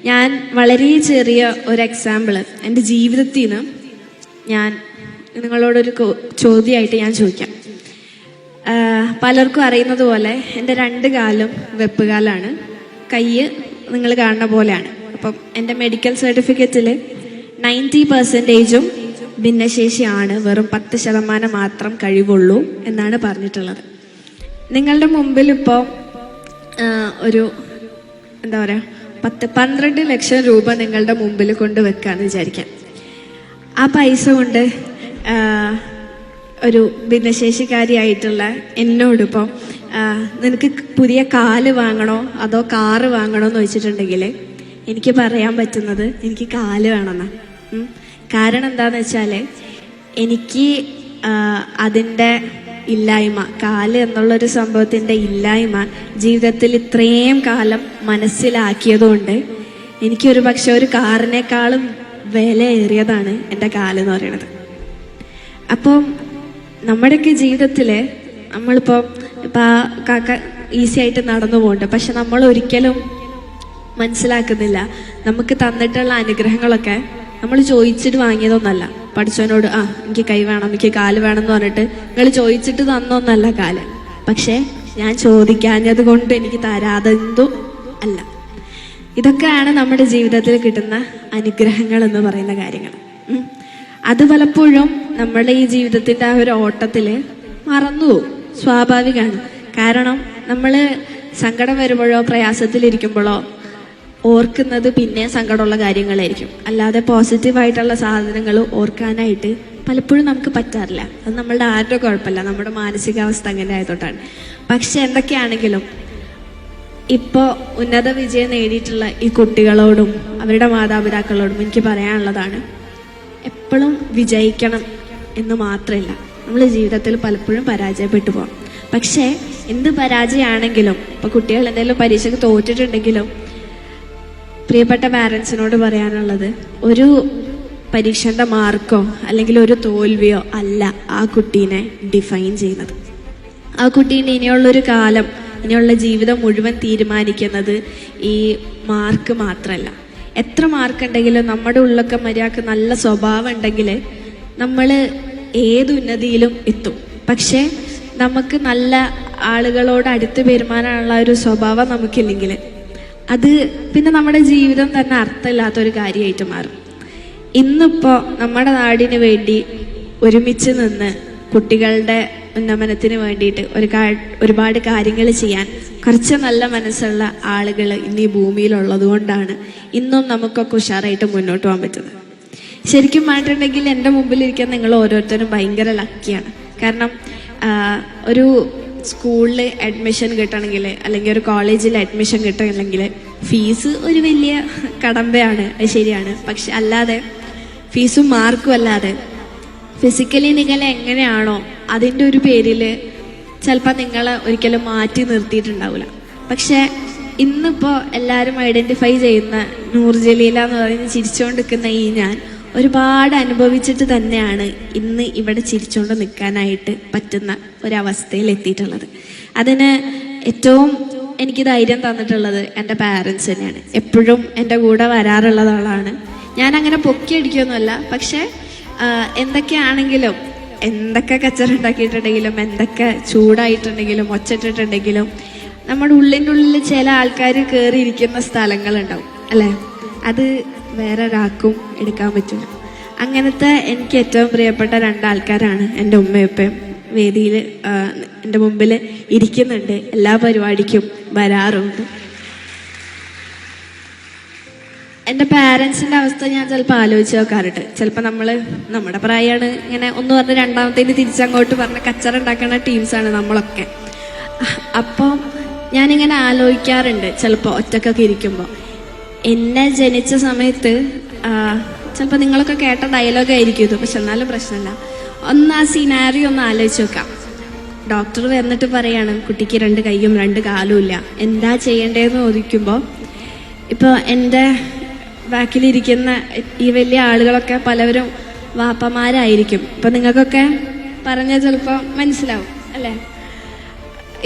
ഞാൻ വളരെ ചെറിയ ഒരു എക്സാമ്പിൾ എൻ്റെ ജീവിതത്തിൽ നിന്ന് ഞാൻ നിങ്ങളോടൊരു ചോദ്യമായിട്ട് ഞാൻ ചോദിക്കാം. പലർക്കും അറിയുന്നത് പോലെ എൻ്റെ 2 കാലും വെപ്പുകാലാണ്, കൈ നിങ്ങൾ കാണുന്ന പോലെയാണ്. അപ്പം എൻ്റെ മെഡിക്കൽ സർട്ടിഫിക്കറ്റിൽ 90% ഭിന്നശേഷിയാണ്, വെറും 10% മാത്രം കഴിവുള്ളൂ എന്നാണ് പറഞ്ഞിട്ടുള്ളത്. നിങ്ങളുടെ മുമ്പിൽ ഇപ്പോൾ ഒരു എന്താ പറയുക 12 ലക്ഷം രൂപ നിങ്ങളുടെ മുമ്പിൽ കൊണ്ട് വെക്കാന്ന് വിചാരിക്കാം. ആ പൈസ കൊണ്ട് ഒരു ഭിന്നശേഷിക്കാരിയായിട്ടുള്ള എന്നോടിപ്പം നിനക്ക് പുതിയ കാല് വാങ്ങണോ അതോ കാറ് വാങ്ങണോ എന്ന് വെച്ചിട്ടുണ്ടെങ്കിൽ എനിക്ക് പറയാൻ പറ്റുന്നത് എനിക്ക് കാല് വേണമെന്നാണ്. കാരണം എന്താണെന്ന് വെച്ചാൽ എനിക്ക് അതിൻ്റെ ഇല്ലായ്മ, കാല് എന്നുള്ളൊരു സംഭവത്തിൻ്റെ ഇല്ലായ്മ ജീവിതത്തിൽ ഇത്രയും കാലം മനസ്സിലാക്കിയതുകൊണ്ട് എനിക്കൊരു പക്ഷെ ഒരു കാറിനേക്കാളും വിലയേറിയതാണ് എൻ്റെ കാലെന്ന് പറയുന്നത്. അപ്പം നമ്മുടെയൊക്കെ ജീവിതത്തിൽ നമ്മളിപ്പോൾ ആ കാക്ക ഈസി ആയിട്ട് നടന്നു പോകുന്നുണ്ട്, പക്ഷെ നമ്മൾ ഒരിക്കലും മനസ്സിലാക്കുന്നില്ല നമുക്ക് തന്നിട്ടുള്ള അനുഗ്രഹങ്ങളൊക്കെ നമ്മൾ ചോദിച്ചിട്ട് വാങ്ങിയതൊന്നല്ല. പഠിച്ചവനോട് എനിക്ക് കൈ വേണം, എനിക്ക് കാല് വേണം എന്ന് പറഞ്ഞിട്ട് നിങ്ങൾ ചോദിച്ചിട്ട് തന്നൊന്നല്ല കാല്, പക്ഷെ ഞാൻ ചോദിക്കാഞ്ഞത് കൊണ്ട് എനിക്ക് തരാതെന്തും അല്ല. ഇതൊക്കെയാണ് നമ്മുടെ ജീവിതത്തിൽ കിട്ടുന്ന അനുഗ്രഹങ്ങൾ എന്ന് പറയുന്ന കാര്യങ്ങൾ. അത് പലപ്പോഴും നമ്മുടെ ഈ ജീവിതത്തിൻ്റെ ആ ഒരു ഓട്ടത്തിൽ മറന്നുപോകും. സ്വാഭാവികമാണ്. കാരണം നമ്മൾ സങ്കടം വരുമ്പോഴോ പ്രയാസത്തിലിരിക്കുമ്പോഴോ ഓർക്കുന്നത് പിന്നെ സങ്കടമുള്ള കാര്യങ്ങളായിരിക്കും, അല്ലാതെ പോസിറ്റീവായിട്ടുള്ള സാധനങ്ങൾ ഓർക്കാനായിട്ട് പലപ്പോഴും നമുക്ക് പറ്റാറില്ല. അത് നമ്മളുടെ ആരുടെ കുഴപ്പമില്ല, നമ്മുടെ മാനസികാവസ്ഥ അങ്ങനെ ആയതുകൊണ്ടാണ്. പക്ഷെ എന്തൊക്കെയാണെങ്കിലും ഇപ്പോൾ ഉന്നത വിജയം നേടിയിട്ടുള്ള ഈ കുട്ടികളോടും അവരുടെ മാതാപിതാക്കളോടും എനിക്ക് പറയാനുള്ളതാണ്, എപ്പോഴും വിജയിക്കണം എന്ന് മാത്രമല്ല, നമ്മൾ ജീവിതത്തിൽ പലപ്പോഴും പരാജയപ്പെട്ടു പോകാം. പക്ഷേ എന്ത് പരാജയമാണെങ്കിലും, ഇപ്പോൾ കുട്ടികൾ എന്തെങ്കിലും പരീക്ഷയ്ക്ക് തോറ്റിട്ടുണ്ടെങ്കിലും പ്രിയപ്പെട്ട പാരൻസിനോട് പറയാനുള്ളത്, ഒരു പരീക്ഷയുടെ മാർക്കോ അല്ലെങ്കിൽ ഒരു തോൽവിയോ അല്ല ആ കുട്ടീനെ ഡിഫൈൻ ചെയ്യുന്നത്. ആ കുട്ടീൻ്റെ ഇനിയുള്ളൊരു കാലം, ഇനിയുള്ള ജീവിതം മുഴുവൻ തീരുമാനിക്കുന്നത് ഈ മാർക്ക് മാത്രമല്ല. എത്ര മാർക്ക് ഉണ്ടെങ്കിലും നമ്മുടെ ഉള്ളൊക്കെ മര്യാദക്ക് നല്ല സ്വഭാവം ഉണ്ടെങ്കിൽ നമ്മൾ ഏത് ഉന്നതിയിലും എത്തും. പക്ഷേ നമുക്ക് നല്ല ആളുകളോട് അടുത്ത് പെരുമാറാനുള്ള ഒരു സ്വഭാവം നമുക്കില്ലെങ്കിൽ അത് പിന്നെ നമ്മുടെ ജീവിതം തന്നെ അർത്ഥമില്ലാത്തൊരു കാര്യമായിട്ട് മാറും. ഇന്നിപ്പോൾ നമ്മുടെ നാടിന് വേണ്ടി ഒരുമിച്ച് നിന്ന് കുട്ടികളുടെ ഉന്നമനത്തിന് വേണ്ടിയിട്ട് ഒരുപാട് കാര്യങ്ങൾ ചെയ്യാൻ കുറച്ച് നല്ല മനസ്സുള്ള ആളുകൾ ഇന്ന് ഈ ഭൂമിയിലുള്ളത് കൊണ്ടാണ് ഇന്നും നമുക്കൊക്കെ ഉഷാറായിട്ട് മുന്നോട്ട് പോകാൻ പറ്റുന്നത്. ശരിക്കും പറഞ്ഞിട്ടുണ്ടെങ്കിൽ എൻ്റെ മുമ്പിലിരിക്കാൻ നിങ്ങൾ ഓരോരുത്തരും ഭയങ്കര ലക്കിയാണ്. കാരണം ഒരു സ്കൂളിൽ അഡ്മിഷൻ കിട്ടണമെങ്കിൽ അല്ലെങ്കിൽ ഒരു കോളേജിൽ അഡ്മിഷൻ കിട്ടണമെങ്കിൽ ഫീസ് ഒരു വലിയ കടമ്പയാണ്, അത് ശരിയാണ്. പക്ഷെ അല്ലാതെ ഫീസും മാർക്കും അല്ലാതെ ഫിസിക്കലി നിങ്ങൾ എങ്ങനെയാണോ അതിൻ്റെ ഒരു പേരിൽ ചിലപ്പോൾ നിങ്ങളെ ഒരിക്കലും മാറ്റി നിർത്തിയിട്ടുണ്ടാവില്ല. പക്ഷെ ഇന്നിപ്പോൾ എല്ലാവരും ഐഡൻറ്റിഫൈ ചെയ്യുന്ന നൂർജലീല എന്ന് പറയുന്ന ചിരിച്ചുകൊണ്ടിരിക്കുന്ന ഈ ഞാൻ ഒരുപാട് അനുഭവിച്ചിട്ട് തന്നെയാണ് ഇന്ന് ഇവിടെ ചിരിച്ചുകൊണ്ട് നിൽക്കാനായിട്ട് പറ്റുന്ന ഒരവസ്ഥയിൽ എത്തിയിട്ടുള്ളത്. അതിന് ഏറ്റവും എനിക്ക് ധൈര്യം തന്നിട്ടുള്ളത് എൻ്റെ പാരൻസ് തന്നെയാണ്. എപ്പോഴും എൻ്റെ കൂടെ വരാറുള്ളത് ആളാണ്. ഞാൻ അങ്ങനെ പൊക്കിയടിക്കൊന്നുമല്ല, പക്ഷേ എന്തൊക്കെയാണെങ്കിലും, എന്തൊക്കെ കച്ചറുണ്ടാക്കിയിട്ടുണ്ടെങ്കിലും, എന്തൊക്കെ ചൂടായിട്ടുണ്ടെങ്കിലും, ഒച്ചിട്ടിട്ടുണ്ടെങ്കിലും നമ്മുടെ ഉള്ളിൻ്റെ ഉള്ളിൽ ചില ആൾക്കാർ കയറിയിരിക്കുന്ന സ്ഥലങ്ങളുണ്ടാവും അല്ലേ, അത് വേറെ ഒരാൾക്കും എടുക്കാൻ പറ്റില്ല. അങ്ങനത്തെ എനിക്ക് ഏറ്റവും പ്രിയപ്പെട്ട 2 ആൾക്കാരാണ് എൻ്റെ ഉമ്മയും ഉപ്പയും. വേദിയിൽ എൻ്റെ മുമ്പിൽ ഇരിക്കുന്നുണ്ട്, എല്ലാ പരിപാടിക്കും വരാറുണ്ട്. എൻ്റെ പാരൻസിൻ്റെ അവസ്ഥ ഞാൻ ചിലപ്പോൾ ആലോചിച്ച് നോക്കാറുണ്ട്. ചിലപ്പോൾ നമ്മുടെ പ്രായമാണ്, ഇങ്ങനെ ഒന്ന് പറഞ്ഞ് രണ്ടാമത്തേന് തിരിച്ചങ്ങോട്ട് പറഞ്ഞ് കച്ചറുണ്ടാക്കുന്ന ടീംസാണ് നമ്മളൊക്കെ. അപ്പോൾ ഞാനിങ്ങനെ ആലോചിക്കാറുണ്ട് ചിലപ്പോൾ ഒറ്റക്കൊക്കെ ഇരിക്കുമ്പോൾ, എന്നെ ജനിച്ച സമയത്ത് ചിലപ്പോൾ നിങ്ങളൊക്കെ കേട്ട ഡയലോഗായിരിക്കും ഇത്, പക്ഷെ എന്നാലും പ്രശ്നമില്ല. ആ സിനാരിയോ ഒന്ന് ആലോചിച്ച് നോക്കാം. ഡോക്ടർ വന്നിട്ട് പറയാണ് കുട്ടിക്ക് 2 കൈയും 2 കാലും ഇല്ല, എന്താ ചെയ്യേണ്ടതെന്ന് ചോദിക്കുമ്പോൾ, ഇപ്പോൾ എൻ്റെ ബാക്കിലിരിക്കുന്ന ഈ വലിയ ആളുകളൊക്കെ പലവരും വാപ്പമാരായിരിക്കും. ഇപ്പം നിങ്ങൾക്കൊക്കെ പറഞ്ഞാൽ ചിലപ്പോൾ മനസ്സിലാവും അല്ലേ.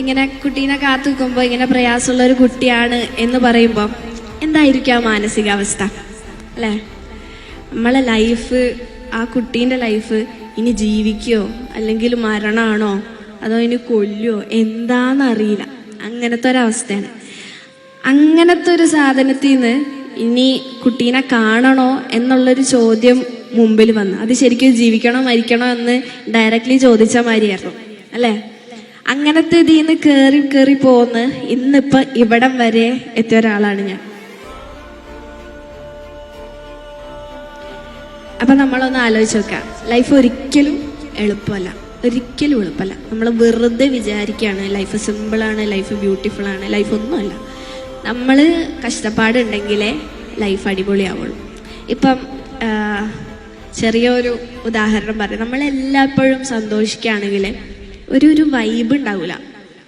ഇങ്ങനെ കുട്ടീനെ കാത്തു നിൽക്കുമ്പോൾ ഇങ്ങനെ പ്രയാസമുള്ളൊരു കുട്ടിയാണ് എന്ന് പറയുമ്പോൾ എന്തായിരിക്കും ആ മാനസികാവസ്ഥ അല്ലേ? നമ്മളെ ലൈഫ്, ആ കുട്ടീൻ്റെ ലൈഫ് ഇനി ജീവിക്കുകയോ അല്ലെങ്കിൽ മരണമാണോ അതോ ഇനി കൊല്ലുവോ എന്താണെന്നറിയില്ല. അങ്ങനത്തെ ഒരവസ്ഥയാണ്. അങ്ങനത്തെ ഒരു സാധനത്തിൽ നിന്ന് ഇനി കുട്ടീനെ കാണണോ എന്നുള്ളൊരു ചോദ്യം മുമ്പിൽ വന്നു. അത് ശരിക്കും ജീവിക്കണോ മരിക്കണോ എന്ന് ഡയറക്റ്റ്ലി ചോദിച്ച മാതിരിയായിരുന്നു അല്ലേ? അങ്ങനത്തെ ഇതിൽ നിന്ന് കയറി പോന്ന് ഇന്നിപ്പോൾ ഇവിടം വരെ എത്തിയ ഒരാളാണ് ഞാൻ. അപ്പം നമ്മളൊന്ന് ആലോചിച്ച് നോക്കാം. ലൈഫ് ഒരിക്കലും എളുപ്പമല്ല, ഒരിക്കലും എളുപ്പമല്ല. നമ്മൾ വെറുതെ വിചാരിക്കുകയാണ് ലൈഫ് സിമ്പിളാണ്, ലൈഫ് ബ്യൂട്ടിഫുള്ളാണ്. ലൈഫ് ഒന്നുമല്ല. നമ്മൾ കഷ്ടപ്പാടുണ്ടെങ്കിലേ ലൈഫ് അടിപൊളിയാവുള്ളൂ. ഇപ്പം ചെറിയൊരു ഉദാഹരണം പറയാം. നമ്മളെല്ലായ്പ്പോഴും സന്തോഷിക്കുകയാണെങ്കിൽ ഒരു വൈബ് ഉണ്ടാവില്ല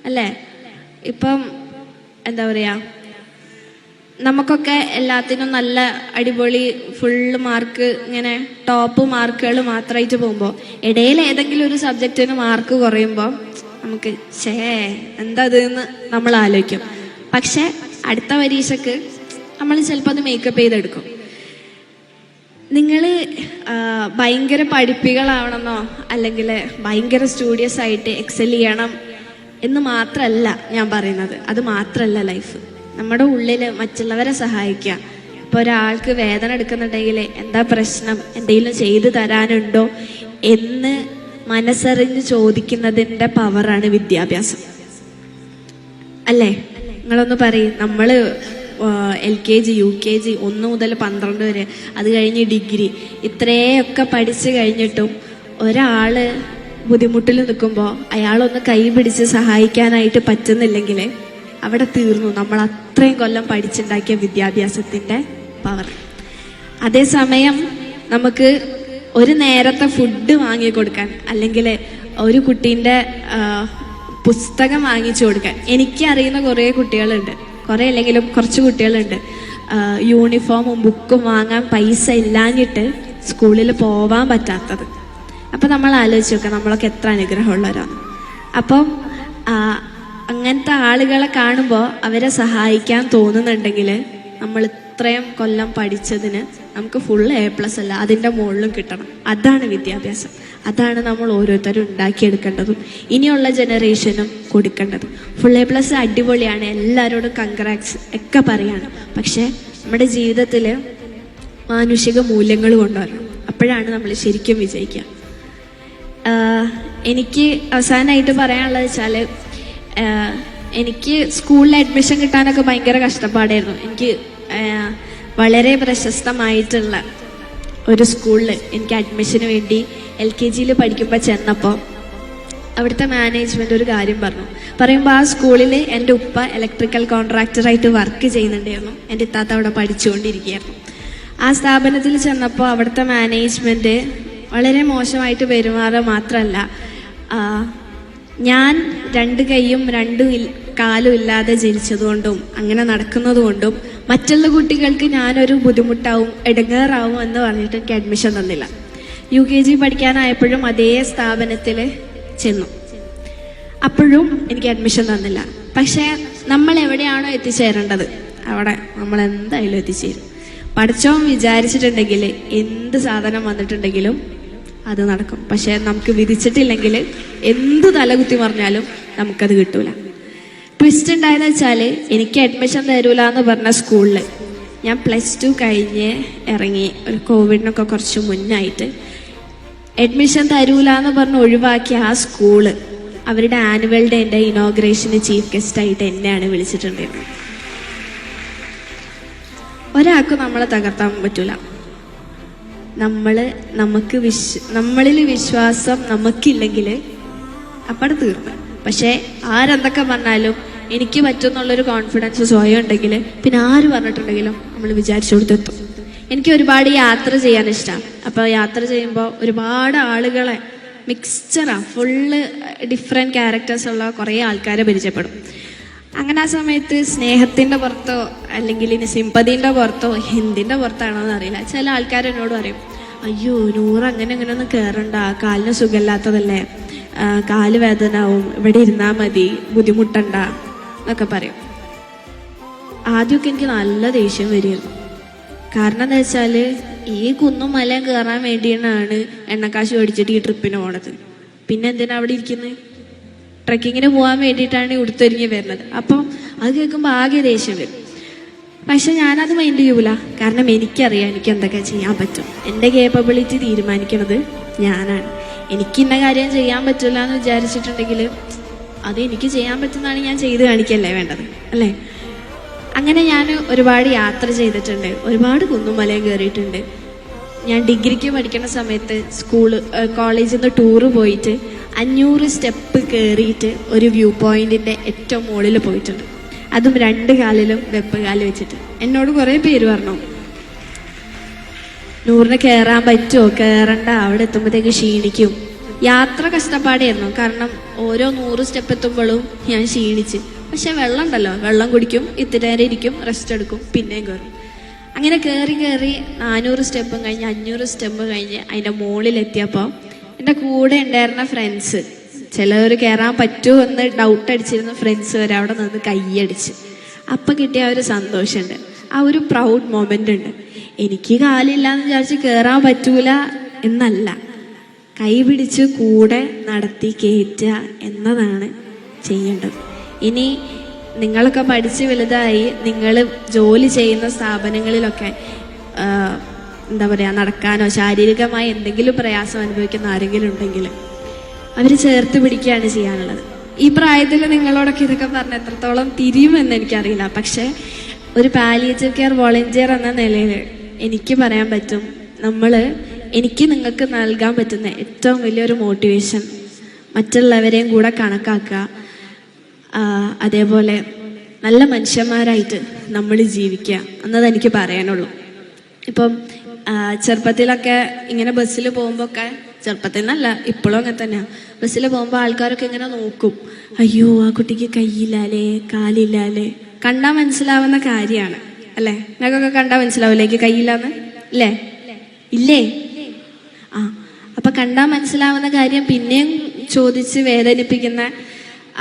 അല്ലേ? ഇപ്പം എന്താ പറയുക, നമുക്കൊക്കെ എല്ലാത്തിനും നല്ല അടിപൊളി ഫുള്ള് മാർക്ക്, ഇങ്ങനെ ടോപ്പ് മാർക്കുകൾ മാത്രമായിട്ട് പോകുമ്പോൾ ഇടയിൽ ഏതെങ്കിലും ഒരു സബ്ജക്റ്റിന് മാർക്ക് കുറയുമ്പോൾ നമുക്ക് എന്താ അതെന്ന് നമ്മൾ ആലോചിക്കും. പക്ഷെ അടുത്ത പരീക്ഷയ്ക്ക് നമ്മൾ ചിലപ്പോൾ അത് മേക്കപ്പ് ചെയ്തെടുക്കും. നിങ്ങൾ ഭയങ്കര പഠിപ്പികളാവണമെന്നോ അല്ലെങ്കിൽ ഭയങ്കര സ്റ്റുഡിയസ് ആയിട്ട് എക്സൽ ചെയ്യണം എന്ന് മാത്രമല്ല ഞാൻ പറയുന്നത്. അത് മാത്രമല്ല ലൈഫ്. നമ്മുടെ ഉള്ളിൽ മറ്റുള്ളവരെ സഹായിക്കുക. ഇപ്പോൾ ഒരാൾക്ക് വേദന എടുക്കുന്നുണ്ടെങ്കിൽ എന്താ പ്രശ്നം, എന്തെങ്കിലും ചെയ്തു തരാനുണ്ടോ എന്ന് മനസ്സറിഞ്ഞ് ചോദിക്കുന്നതിൻ്റെ പവറാണ് വിദ്യാഭ്യാസം അല്ലേ? നിങ്ങളൊന്ന് പറയും. നമ്മൾ LKG UKG 1 മുതൽ 12 വരെ, അത് കഴിഞ്ഞ് ഡിഗ്രി, ഇത്രയൊക്കെ പഠിച്ചു കഴിഞ്ഞിട്ടും ഒരാൾ ബുദ്ധിമുട്ടിൽ നിൽക്കുമ്പോൾ അയാളൊന്ന് കൈ പിടിച്ച് സഹായിക്കാനായിട്ട് പറ്റുന്നില്ലെങ്കിൽ അവിടെ തീർന്നു നമ്മൾ അത്രയും കൊല്ലം പഠിച്ചുണ്ടാക്കിയ വിദ്യാഭ്യാസത്തിൻ്റെ പവർ. അതേസമയം നമുക്ക് ഒരു നേരത്തെ ഫുഡ് വാങ്ങിക്കൊടുക്കാൻ അല്ലെങ്കിൽ ഒരു കുട്ടീൻ്റെ പുസ്തകം വാങ്ങിച്ചു കൊടുക്കാൻ എനിക്കറിയുന്ന കുറേ കുട്ടികളുണ്ട്. കുറേ അല്ലെങ്കിലും കുറച്ച് കുട്ടികളുണ്ട് യൂണിഫോമും ബുക്കും വാങ്ങാൻ പൈസ ഇല്ലാഞ്ഞിട്ട് സ്കൂളിൽ പോവാൻ പറ്റാത്തത്. അപ്പം നമ്മൾ ആലോചിച്ച് നോക്കാം നമ്മളൊക്കെ എത്ര അനുഗ്രഹമുള്ളവരാണ്. അപ്പം അങ്ങനത്തെ ആളുകളെ കാണുമ്പോൾ അവരെ സഹായിക്കാൻ തോന്നുന്നുണ്ടെങ്കിൽ നമ്മൾ ഇത്രയും കൊല്ലം പഠിച്ചതിന് നമുക്ക് ഫുൾ A+ അല്ല അതിൻ്റെ മുകളിലും കിട്ടണം. അതാണ് വിദ്യാഭ്യാസം. അതാണ് നമ്മൾ ഓരോരുത്തരും ഉണ്ടാക്കിയെടുക്കേണ്ടതും ഇനിയുള്ള ജനറേഷനും കൊടുക്കേണ്ടതും. ഫുൾ A+ അടിപൊളിയാണ്, എല്ലാവരോടും കൺഗ്രാറ്റ്സ് ഒക്കെ പറയാണ്. പക്ഷേ നമ്മുടെ ജീവിതത്തിൽ മാനുഷിക മൂല്യങ്ങൾ കൊണ്ടുവരണം. അപ്പോഴാണ് നമ്മൾ ശരിക്കും വിജയിക്കുക. എനിക്ക് അവസാനമായിട്ട് പറയാനുള്ളത് വെച്ചാൽ, എനിക്ക് സ്കൂളിൽ അഡ്മിഷൻ കിട്ടാനൊക്കെ ഭയങ്കര കഷ്ടപ്പാടായിരുന്നു. എനിക്ക് വളരെ പ്രശസ്തമായിട്ടുള്ള ഒരു സ്കൂളിൽ എനിക്ക് അഡ്മിഷന് വേണ്ടി LKGയിൽ പഠിക്കുമ്പോൾ ചെന്നപ്പോൾ അവിടുത്തെ മാനേജ്മെൻറ്റ് ഒരു കാര്യം പറയുമ്പോൾ ആ സ്കൂളിൽ എൻ്റെ ഉപ്പ ഇലക്ട്രിക്കൽ കോൺട്രാക്ടറായിട്ട് വർക്ക് ചെയ്യുന്നുണ്ടായിരുന്നു. എൻ്റെ ഇത്താത്ത അവിടെ പഠിച്ചുകൊണ്ടിരിക്കുകയായിരുന്നു. ആ സ്ഥാപനത്തിൽ ചെന്നപ്പോൾ അവിടുത്തെ മാനേജ്മെൻറ്റ് വളരെ മോശമായിട്ട് പെരുമാറുക മാത്രമല്ല, ഞാൻ 2 കൈയും 2 കാലും ഇല്ലാതെ ജനിച്ചതുകൊണ്ടും അങ്ങനെ നടക്കുന്നതുകൊണ്ടും മറ്റുള്ള കുട്ടികൾക്ക് ഞാനൊരു ബുദ്ധിമുട്ടാവും, ഇടങ്ങേറാവും എന്ന് പറഞ്ഞിട്ട് എനിക്ക് അഡ്മിഷൻ തന്നില്ല. UKG പഠിക്കാനായപ്പോഴും അതേ സ്ഥാപനത്തിൽ ചെന്നു. അപ്പോഴും എനിക്ക് അഡ്മിഷൻ തന്നില്ല. പക്ഷേ നമ്മൾ എവിടെയാണോ എത്തിച്ചേരേണ്ടത് അവിടെ നമ്മൾ എന്തായാലും എത്തിച്ചേരും. പഠിച്ചോൻ വിചാരിച്ചിട്ടുണ്ടെങ്കിൽ എന്ത് സാധനം വന്നിട്ടുണ്ടെങ്കിലും അത് നടക്കും. പക്ഷെ നമുക്ക് വിധിച്ചിട്ടില്ലെങ്കിൽ എന്ത് തലകുത്തി പറഞ്ഞാലും നമുക്കത് കിട്ടൂല. ട്വിസ്റ്റ് ഉണ്ടായെന്ന് വെച്ചാൽ, എനിക്ക് അഡ്മിഷൻ തരൂല എന്ന് പറഞ്ഞ സ്കൂളിൽ ഞാൻ +2 കഴിഞ്ഞ് ഇറങ്ങി, ഒരു കോവിഡിനൊക്കെ കുറച്ച് മുന്നായിട്ട് അഡ്മിഷൻ തരൂല എന്ന് പറഞ്ഞ് ഒഴിവാക്കിയ ആ സ്കൂള് അവരുടെ ആനുവൽ ഡേൻ്റെ ഇനോഗ്രേഷന് ചീഫ് ഗസ്റ്റായിട്ട് എന്നെയാണ് വിളിച്ചിട്ടുണ്ടായിരുന്നത്. ഒരാൾക്കും നമ്മളെ തകർത്താൻ പറ്റൂല. നമ്മളിൽ വിശ്വാസം നമുക്കില്ലെങ്കിൽ അപ്പടെ തീർന്നു. പക്ഷേ ആരെന്തൊക്കെ പറഞ്ഞാലും എനിക്ക് പറ്റുമെന്നുള്ളൊരു കോൺഫിഡൻസ് സ്വയം ഉണ്ടെങ്കിൽ പിന്നെ ആര് പറഞ്ഞിട്ടുണ്ടെങ്കിലും നമ്മൾ വിചാരിച്ചു കൊടുത്തെത്തും. എനിക്ക് ഒരുപാട് യാത്ര ചെയ്യാൻ ഇഷ്ടമാണ്. അപ്പോൾ യാത്ര ചെയ്യുമ്പോൾ ഒരുപാട് ആളുകളെ മിക്സ്ചറാണ്, ഫുള്ള് ഡിഫറെൻറ്റ് ക്യാരക്ടേഴ്സ് ഉള്ള കുറേ ആൾക്കാരെ പരിചയപ്പെടും. അങ്ങനെ ആ സമയത്ത് സ്നേഹത്തിൻ്റെ പുറത്തോ അല്ലെങ്കിൽ ഇനി സിമ്പതിൻ്റെ പുറത്തോ എന്തിൻ്റെ പുറത്താണോ എന്നറിയില്ല, ചില ആൾക്കാർ എന്നോട് പറയും, അയ്യോ നൂറ് അങ്ങനെയൊന്നും കയറണ്ട, കാലിന് സുഖമില്ലാത്തതല്ലേ, കാല് വേദനാവും, ഇവിടെ ഇരുന്നാൽ മതി, ബുദ്ധിമുട്ടണ്ട എന്നൊക്കെ പറയും. ആദ്യമൊക്കെ എനിക്ക് നല്ല ദേഷ്യം വരികയായിരുന്നു. കാരണം എന്താ വെച്ചാൽ ഈ കുന്നും മലയും കയറാൻ വേണ്ടിയാണ് എണ്ണക്കാശ് മേടിച്ചിട്ട് ഈ ട്രിപ്പിന് പോണത്. പിന്നെ എന്തിനാ അവിടെ ഇരിക്കുന്നത്? ട്രക്കിങ്ങിന് പോകാൻ വേണ്ടിയിട്ടാണ് ഉടുത്തൊരുങ്ങി വരുന്നത്. അപ്പം അത് കേൾക്കുമ്പോൾ ആകെ ദേഷ്യം വരും. പക്ഷെ ഞാനത് മൈൻഡ് ചെയ്യൂല. കാരണം എനിക്കറിയാം എനിക്ക് എന്തൊക്കെ ചെയ്യാൻ പറ്റും. എൻ്റെ കേപ്പബിലിറ്റി തീരുമാനിക്കുന്നത് ഞാനാണ്. എനിക്ക് ഇന്ന കാര്യം ചെയ്യാൻ പറ്റില്ല എന്ന് വിചാരിച്ചിട്ടുണ്ടെങ്കിൽ അത് എനിക്ക് ചെയ്യാൻ പറ്റുന്നതാണ് ഞാൻ ചെയ്ത് കാണിക്കല്ലേ വേണ്ടത്, അല്ലേ? അങ്ങനെ ഞാൻ ഒരുപാട് യാത്ര ചെയ്തിട്ടുണ്ട്, ഒരുപാട് കുന്നും മലയും കയറിയിട്ടുണ്ട്. ഞാൻ ഡിഗ്രിക്ക് പഠിക്കുന്ന സമയത്ത് കോളേജിൽ നിന്ന് ടൂറ് പോയിട്ട് 500 സ്റ്റെപ്പ് കയറിയിട്ട് ഒരു വ്യൂ പോയിന്റിൻ്റെ ഏറ്റവും മുകളിൽ പോയിട്ടുണ്ട്. അതും 2 കാലിലും വെപ്പ് കാല് വെച്ചിട്ട്. എന്നോട് കുറേ പേര് പറഞ്ഞു, 100 കയറാൻ പറ്റുമോ, കയറണ്ട, അവിടെ എത്തുമ്പോഴത്തേക്ക് ക്ഷീണിക്കും. യാത്ര കഷ്ടപ്പാടായിരുന്നു. കാരണം ഓരോ 100 സ്റ്റെപ്പ് എത്തുമ്പോഴും ഞാൻ ക്ഷീണിച്ച്. പക്ഷെ വെള്ളം ഉണ്ടല്ലോ, വെള്ളം കുടിക്കും, ഇത്തിരി നേരം ഇരിക്കും, റെസ്റ്റ് എടുക്കും, പിന്നെയും കയറും. അങ്ങനെ കയറി 400 സ്റ്റെപ്പും കഴിഞ്ഞ് 500 സ്റ്റെപ്പ് കഴിഞ്ഞ് അതിൻ്റെ മുകളിലെത്തിയപ്പോൾ എൻ്റെ കൂടെ ഉണ്ടായിരുന്ന ഫ്രണ്ട്സ്, ചിലവർ കയറാൻ പറ്റുമോ എന്ന് ഡൗട്ട് അടിച്ചിരുന്ന ഫ്രണ്ട്സ് വരെ അവിടെ നിന്ന് കൈയടിച്ച്. അപ്പം കിട്ടിയ ഒരു സന്തോഷമുണ്ട്, ആ ഒരു പ്രൗഡ് മൊമെൻ്റ് ഉണ്ട്. എനിക്ക് കാലില്ല എന്ന് വിചാരിച്ച് കയറാൻ പറ്റൂല എന്നല്ല, കൈ പിടിച്ച് കൂടെ നടത്തി കയറ്റുക എന്നതാണ് ചെയ്യേണ്ടത്. ഇനി നിങ്ങളൊക്കെ പഠിച്ച് വലുതായി നിങ്ങൾ ജോലി ചെയ്യുന്ന സ്ഥാപനങ്ങളിലൊക്കെ എന്താ പറയുക, നടക്കാനോ ശാരീരികമായി എന്തെങ്കിലും പ്രയാസം അനുഭവിക്കുന്ന ആരെങ്കിലും ഉണ്ടെങ്കിൽ അവർ ചേർത്ത് പിടിക്കുകയാണ് ചെയ്യാനുള്ളത്. ഈ പ്രായത്തിൽ നിങ്ങളോടൊക്കെ ഇതൊക്കെ പറഞ്ഞ് എത്രത്തോളം തിരിയുമെന്ന് എനിക്കറിയില്ല. പക്ഷേ ഒരു പാലിയേറ്റീവ് കെയർ വോളണ്ടിയർ എന്ന നിലയിൽ എനിക്ക് പറയാൻ പറ്റും, എനിക്ക് നിങ്ങൾക്ക് നൽകാൻ പറ്റുന്ന ഏറ്റവും വലിയൊരു മോട്ടിവേഷൻ മറ്റുള്ളവരെയും കൂടെ കണക്കാക്കുക, അതേപോലെ നല്ല മനുഷ്യന്മാരായിട്ട് നമ്മൾ ജീവിക്കുക എന്നത് എനിക്ക് പറയാനുള്ളൂ. ഇപ്പം ചെറുപ്പത്തിലൊക്കെ ഇങ്ങനെ ബസ്സിൽ പോകുമ്പോൾ ഒക്കെ, ചെറുപ്പത്തിൽ നിന്നല്ല ഇപ്പോഴും അങ്ങനെ തന്നെയാണ്, ബസ്സിൽ പോകുമ്പോൾ ആൾക്കാരൊക്കെ ഇങ്ങനെ നോക്കും, അയ്യോ ആ കുട്ടിക്ക് കൈയില്ലാലേ കാലില്ലാലേ. കണ്ടാൽ മനസ്സിലാവുന്ന കാര്യമാണ് അല്ലേ? നിങ്ങൾക്കൊക്കെ കണ്ടാൽ മനസ്സിലാവില്ലേ എനിക്ക് കൈയില്ലാന്ന്? അല്ലേ? ഇല്ലേ? അപ്പം കണ്ടാൽ മനസ്സിലാവുന്ന കാര്യം പിന്നെയും ചോദിച്ച് വേദനിപ്പിക്കുന്ന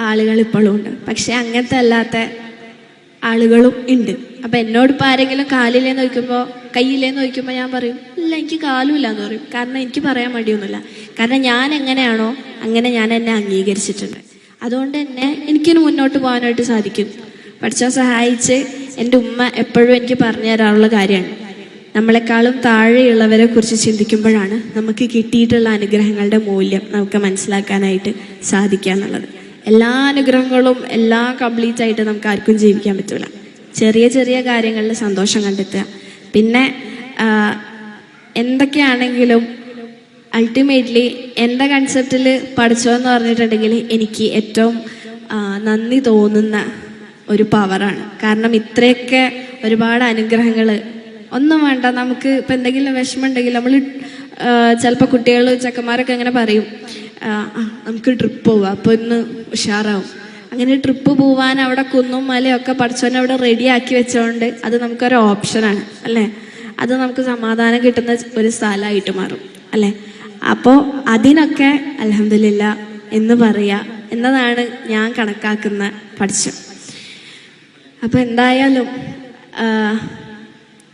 ആളുകൾ ഇപ്പോഴും ഉണ്ട്. പക്ഷെ അങ്ങനത്തെ അല്ലാത്ത ആളുകളും ഉണ്ട്. അപ്പം എന്നോടിപ്പോൾ ആരെങ്കിലും കാലില്ലേന്ന് ചോദിക്കുമ്പോൾ കയ്യില്ലേന്ന് ചോദിക്കുമ്പോൾ ഞാൻ പറയും ഇല്ല എനിക്ക് കാലുമില്ല എന്ന് പറയും. കാരണം എനിക്ക് പറയാൻ മടിയൊന്നുമില്ല. കാരണം ഞാൻ എങ്ങനെയാണോ അങ്ങനെ ഞാൻ എന്നെ അംഗീകരിച്ചിട്ടുണ്ട്. അതുകൊണ്ട് തന്നെ എനിക്കിന് മുന്നോട്ട് പോകാനായിട്ട് സാധിക്കും. പഠിച്ചാൽ സഹായിച്ച് എൻ്റെ ഉമ്മ എപ്പോഴും എനിക്ക് പറഞ്ഞു തരാറുള്ള കാര്യമാണ്, നമ്മളെക്കാളും താഴെയുള്ളവരെ കുറിച്ച് ചിന്തിക്കുമ്പോഴാണ് നമുക്ക് കിട്ടിയിട്ടുള്ള അനുഗ്രഹങ്ങളുടെ മൂല്യം നമുക്ക് മനസ്സിലാക്കാനായിട്ട് സാധിക്കുക എന്നുള്ളത്. എല്ലാ അനുഗ്രഹങ്ങളും എല്ലാം കംപ്ലീറ്റ് ആയിട്ട് നമുക്ക് ആർക്കും ജീവിക്കാൻ പറ്റില്ല. ചെറിയ ചെറിയ കാര്യങ്ങളിൽ സന്തോഷം കണ്ടെത്തുക. പിന്നെ എന്തൊക്കെയാണെങ്കിലും അൾട്ടിമേറ്റ്ലി എൻ്റെ കൺസെപ്റ്റിൽ പഠിച്ചോന്ന് പറഞ്ഞിട്ടുണ്ടെങ്കിൽ എനിക്ക് ഏറ്റവും നന്ദി തോന്നുന്ന ഒരു പവറാണ്. കാരണം ഇത്രയൊക്കെ ഒരുപാട് അനുഗ്രഹങ്ങൾ ഒന്നും വേണ്ട. നമുക്ക് ഇപ്പം എന്തെങ്കിലും വിഷമം ഉണ്ടെങ്കിൽ നമ്മൾ ചിലപ്പോൾ കുട്ടികൾ ചെക്കന്മാരൊക്കെ അങ്ങനെ പറയും, നമുക്ക് ട്രിപ്പ് പോവാം, അപ്പോൾ ഇന്ന് ഉഷാറാവും. അങ്ങനെ ട്രിപ്പ് പോവാൻ അവിടെ കുന്നും മലയൊക്കെ പഠിച്ചവനെ അവിടെ റെഡിയാക്കി വെച്ചോണ്ട് അത് നമുക്കൊരു ഓപ്ഷനാണ് അല്ലേ? അത് നമുക്ക് സമാധാനം കിട്ടുന്ന ഒരു സ്ഥലമായിട്ട് മാറും അല്ലേ? അപ്പോൾ അതിനൊക്കെ അൽഹംദുലില്ലാ എന്ന് പറയുക എന്നതാണ് ഞാൻ കണക്കാക്കുന്ന പഠിച്ചം. അപ്പോൾ എന്തായാലും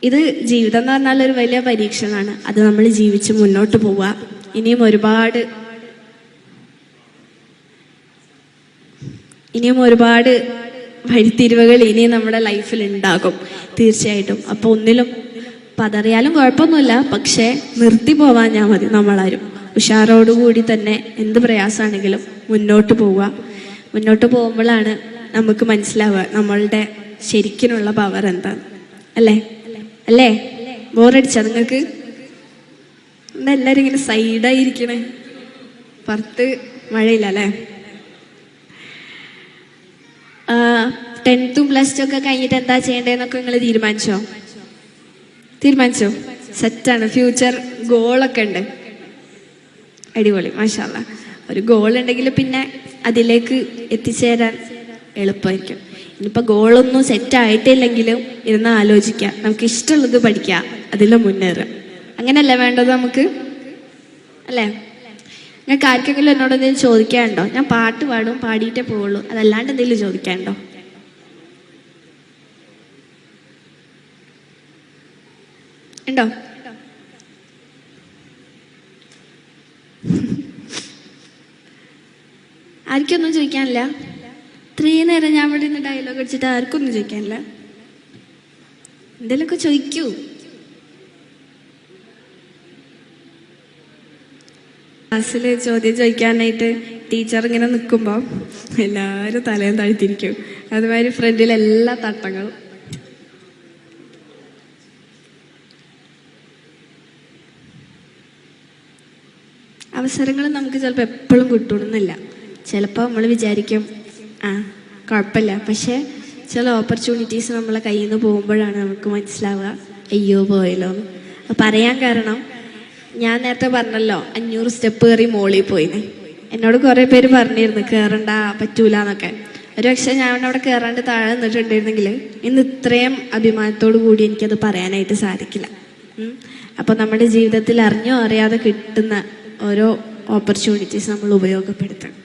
ഇത് ജീവിതം എന്ന് പറഞ്ഞാൽ ഒരു വലിയ പരീക്ഷണമാണ്. അത് നമ്മൾ ജീവിച്ച് മുന്നോട്ട് പോവുക. ഇനിയും ഒരുപാട് വഴിത്തിരിവുകൾ ഇനിയും നമ്മുടെ ലൈഫിൽ ഉണ്ടാകും തീർച്ചയായിട്ടും. അപ്പോൾ ഒന്നിലും പതറിയാലും കുഴപ്പമൊന്നുമില്ല, പക്ഷേ നിർത്തി പോവാൻ ഞാൻ മതി. നമ്മളാരും ഉഷാറോടുകൂടി തന്നെ എന്ത് പ്രയാസമാണെങ്കിലും മുന്നോട്ട് പോവുക. മുന്നോട്ട് പോകുമ്പോഴാണ് നമുക്ക് മനസ്സിലാവുക നമ്മളുടെ ശരിക്കിനുള്ള പവർ എന്താണ്. അല്ലേ? ബോറടിച്ചാ നിങ്ങൾക്ക്? എന്താ എല്ലാവരും ഇങ്ങനെ സൈഡായിരിക്കണേ? പുറത്ത് മഴയില്ല അല്ലേ? 10th പ്ലസ് 2 ഒക്കെ കഴിഞ്ഞിട്ട് എന്താ ചെയ്യേണ്ടതെന്നൊക്കെ നിങ്ങൾ തീരുമാനിച്ചോ? സെറ്റാണ്. ഫ്യൂച്ചർ ഗോളൊക്കെ ഉണ്ട്. അടിപൊളി, മാഷാ അല്ലാ. ഒരു ഗോൾ ഉണ്ടെങ്കിൽ പിന്നെ അതിലേക്ക് എത്തിച്ചേരാൻ എളുപ്പമായിരിക്കും. ഇനിയിപ്പോൾ ഗോളൊന്നും സെറ്റായിട്ടില്ലെങ്കിലും ഇരുന്ന് ആലോചിക്കുക, നമുക്ക് ഇഷ്ടമുള്ളത് പഠിക്കുക, അതിൽ മുന്നേറുക. അങ്ങനെയല്ലേ വേണ്ടത് നമുക്ക്? അല്ലേ? നിങ്ങൾക്ക് ആർക്കെങ്കിലും എന്നോട് എന്തെങ്കിലും ചോദിക്കാനുണ്ടോ? ഞാൻ പാട്ട് പാടും, പാടിയിട്ടേ പോവുള്ളൂ, അതല്ലാണ്ട് എന്തെങ്കിലും ചോദിക്കാനുണ്ടോ? ഉണ്ടോ? ആർക്കൊന്നും ചോദിക്കാനില്ല? ഇത്രയും നേരം ഞാൻ ഇവിടെ നിന്ന് ഡയലോഗ് അടിച്ചിട്ട് ആർക്കൊന്നും ചോദിക്കാനില്ല? എന്തെങ്കിലുമൊക്കെ ചോദിക്കൂ. ക്ലാസ്സിൽ ചോദ്യം ചോദിക്കാനായിട്ട് ടീച്ചർ ഇങ്ങനെ നിൽക്കുമ്പോൾ എല്ലാവരും തലയും താഴ്ത്തിരിക്കും. അതുമാതിരി ഫ്രണ്ടിൽ എല്ലാ തട്ടങ്ങളും. അവസരങ്ങൾ നമുക്ക് ചിലപ്പോൾ എപ്പോഴും കിട്ടണമെന്നില്ല. ചിലപ്പോൾ നമ്മൾ വിചാരിക്കും കുഴപ്പമില്ല, പക്ഷേ ചില ഓപ്പർച്യൂണിറ്റീസ് നമ്മളെ കയ്യിൽ നിന്ന് പോകുമ്പോഴാണ് നമുക്ക് മനസ്സിലാവുക അയ്യോ പോയല്ലോ എന്ന്. പറയാൻ കാരണം ഞാൻ നേരത്തെ പറഞ്ഞല്ലോ 500 സ്റ്റെപ്പ് കയറി മോളിൽ പോയിന്ന്. എന്നോട് കുറേ പേര് പറഞ്ഞിരുന്നു കയറണ്ട പറ്റൂല എന്നൊക്കെ. ഒരു പക്ഷേ ഞാൻ അവിടെ കയറാണ്ട് താഴെ നിന്നിട്ടുണ്ടായിരുന്നെങ്കിൽ ഇന്ന് ഇത്രയും അഭിമാനത്തോടു കൂടി എനിക്കത് പറയാനായിട്ട് സാധിക്കില്ല. അപ്പോൾ നമ്മുടെ ജീവിതത്തിൽ അറിഞ്ഞോ അറിയാതെ കിട്ടുന്ന ഓരോ ഓപ്പർച്യൂണിറ്റീസ് നമ്മൾ ഉപയോഗപ്പെടുത്തണം.